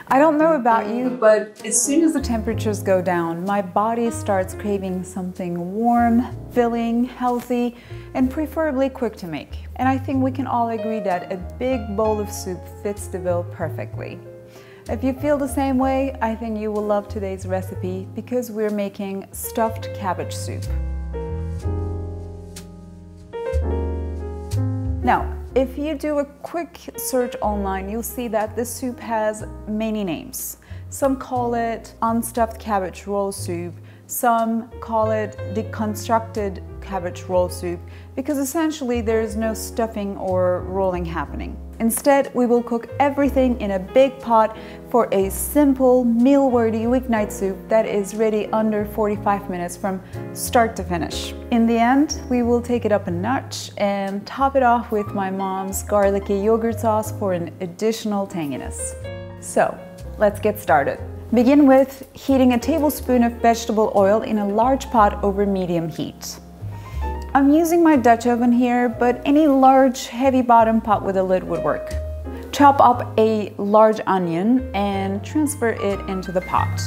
I don't know about you, but as soon as the temperatures go down, my body starts craving something warm, filling, healthy, and preferably quick to make. And I think we can all agree that a big bowl of soup fits the bill perfectly. If you feel the same way, I think you will love today's recipe because we're making stuffed cabbage soup. Now, if you do a quick search online, you'll see that this soup has many names. Some call it Unstuffed Cabbage Roll Soup, some call it Deconstructed Cabbage Roll Soup, because essentially there is no stuffing or rolling happening. Instead, we will cook everything in a big pot for a simple, meal-worthy weeknight soup that is ready under 45 minutes from start to finish. In the end, we will take it up a notch and top it off with my mom's garlicky yogurt sauce for an additional tanginess. So, let's get started. Begin with heating a tablespoon of vegetable oil in a large pot over medium heat. I'm using my Dutch oven here, but any large, heavy bottom pot with a lid would work. Chop up a large onion and transfer it into the pot.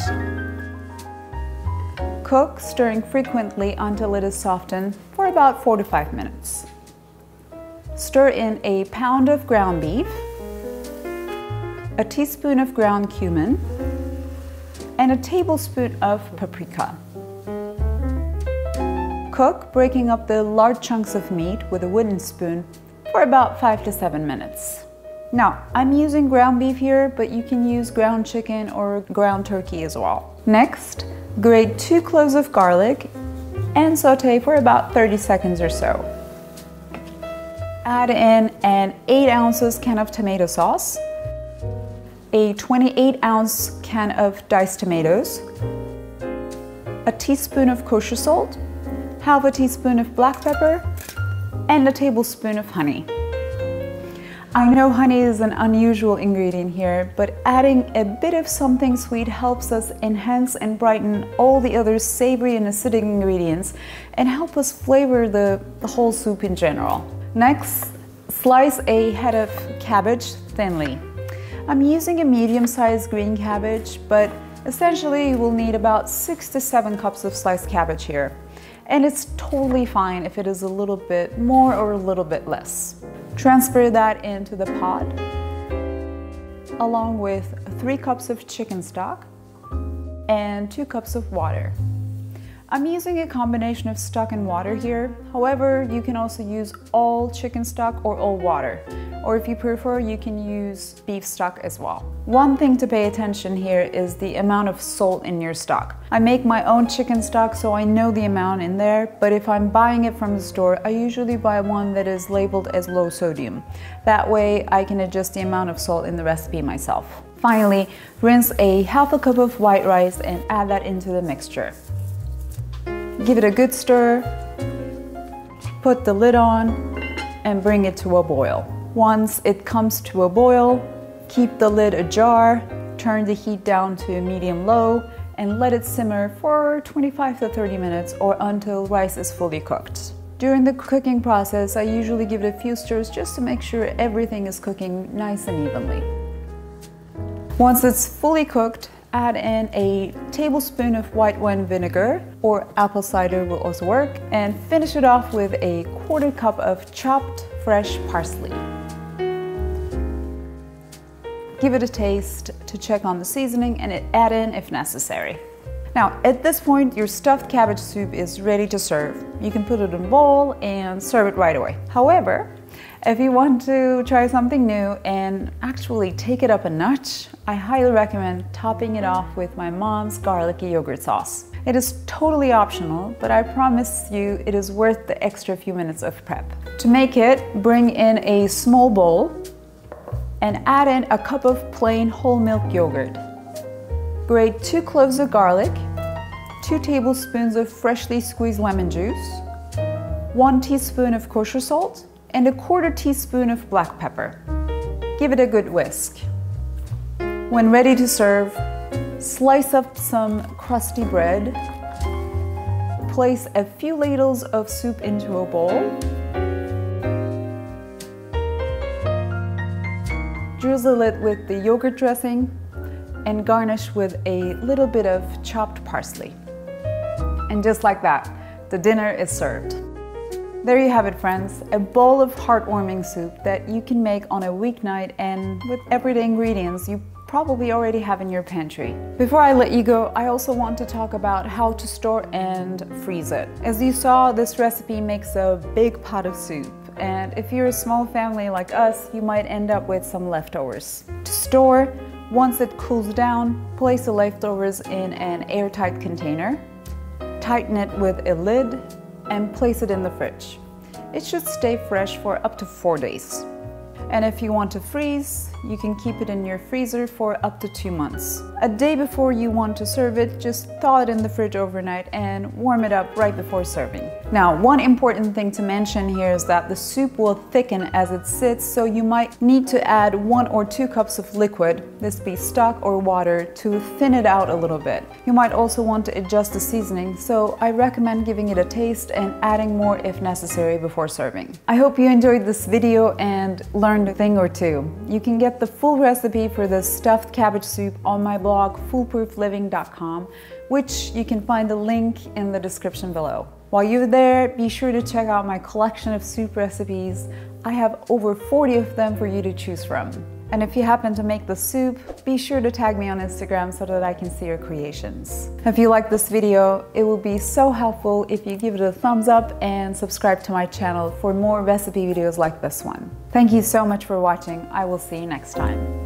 Cook, stirring frequently until it is softened for about 4 to 5 minutes. Stir in a pound of ground beef, a teaspoon of ground cumin, and a tablespoon of paprika. Cook, breaking up the large chunks of meat with a wooden spoon for about 5 to 7 minutes. Now, I'm using ground beef here, but you can use ground chicken or ground turkey as well. Next, grate 2 cloves of garlic and sauté for about 30 seconds or so. Add in an 8 ounces can of tomato sauce, a 28-ounce can of diced tomatoes, a teaspoon of kosher salt, half a teaspoon of black pepper, and a tablespoon of honey. I know honey is an unusual ingredient here, but adding a bit of something sweet helps us enhance and brighten all the other savory and acidic ingredients and help us flavor the whole soup in general. Next, slice a head of cabbage thinly. I'm using a medium-sized green cabbage, but essentially you will need about 6 to 7 cups of sliced cabbage here. And it's totally fine if it is a little bit more or a little bit less. Transfer that into the pot, along with 3 cups of chicken stock and 2 cups of water. I'm using a combination of stock and water here. However, you can also use all chicken stock or all water. Or if you prefer, you can use beef stock as well. One thing to pay attention here is the amount of salt in your stock. I make my own chicken stock, so I know the amount in there, but if I'm buying it from the store, I usually buy one that is labeled as low sodium. That way I can adjust the amount of salt in the recipe myself. Finally, rinse a half a cup of white rice and add that into the mixture. Give it a good stir, put the lid on, and bring it to a boil. Once it comes to a boil, keep the lid ajar, turn the heat down to medium-low, and let it simmer for 25 to 30 minutes or until rice is fully cooked. During the cooking process, I usually give it a few stirs just to make sure everything is cooking nice and evenly. Once it's fully cooked, add in a tablespoon of white wine vinegar, or apple cider will also work, and finish it off with a 1/4 cup of chopped fresh parsley. Give it a taste to check on the seasoning and add in if necessary. Now, at this point, your stuffed cabbage soup is ready to serve. You can put it in a bowl and serve it right away. However, if you want to try something new and actually take it up a notch, I highly recommend topping it off with my mom's garlicky yogurt sauce. It is totally optional, but I promise you it is worth the extra few minutes of prep. To make it, bring in a small bowl and add in a cup of plain whole milk yogurt. Grate 2 cloves of garlic, 2 tablespoons of freshly squeezed lemon juice, 1 teaspoon of kosher salt, and a 1/4 teaspoon of black pepper. Give it a good whisk. When ready to serve, slice up some crusty bread, place a few ladles of soup into a bowl, drizzle it with the yogurt dressing, and garnish with a little bit of chopped parsley. And just like that, the dinner is served. There you have it, friends, a bowl of heartwarming soup that you can make on a weeknight and with everyday ingredients you probably already have in your pantry. Before I let you go, I also want to talk about how to store and freeze it. As you saw, this recipe makes a big pot of soup, and if you're a small family like us, you might end up with some leftovers. To store, once it cools down, place the leftovers in an airtight container, tighten it with a lid, and place it in the fridge. It should stay fresh for up to 4 days. And if you want to freeze, you can keep it in your freezer for up to 2 months. A day before you want to serve it, just thaw it in the fridge overnight and warm it up right before serving. Now, one important thing to mention here is that the soup will thicken as it sits, so you might need to add 1 or 2 cups of liquid, this be stock or water, to thin it out a little bit. You might also want to adjust the seasoning, so I recommend giving it a taste and adding more if necessary before serving. I hope you enjoyed this video and learned a thing or two. You can get the full recipe for the stuffed cabbage soup on my blog foolproofliving.com, which you can find the link in the description below. While you're there, be sure to check out my collection of soup recipes. I have over 40 of them for you to choose from. And if you happen to make the soup, be sure to tag me on Instagram so that I can see your creations. If you like this video, it will be so helpful if you give it a thumbs up and subscribe to my channel for more recipe videos like this one. Thank you so much for watching. I will see you next time.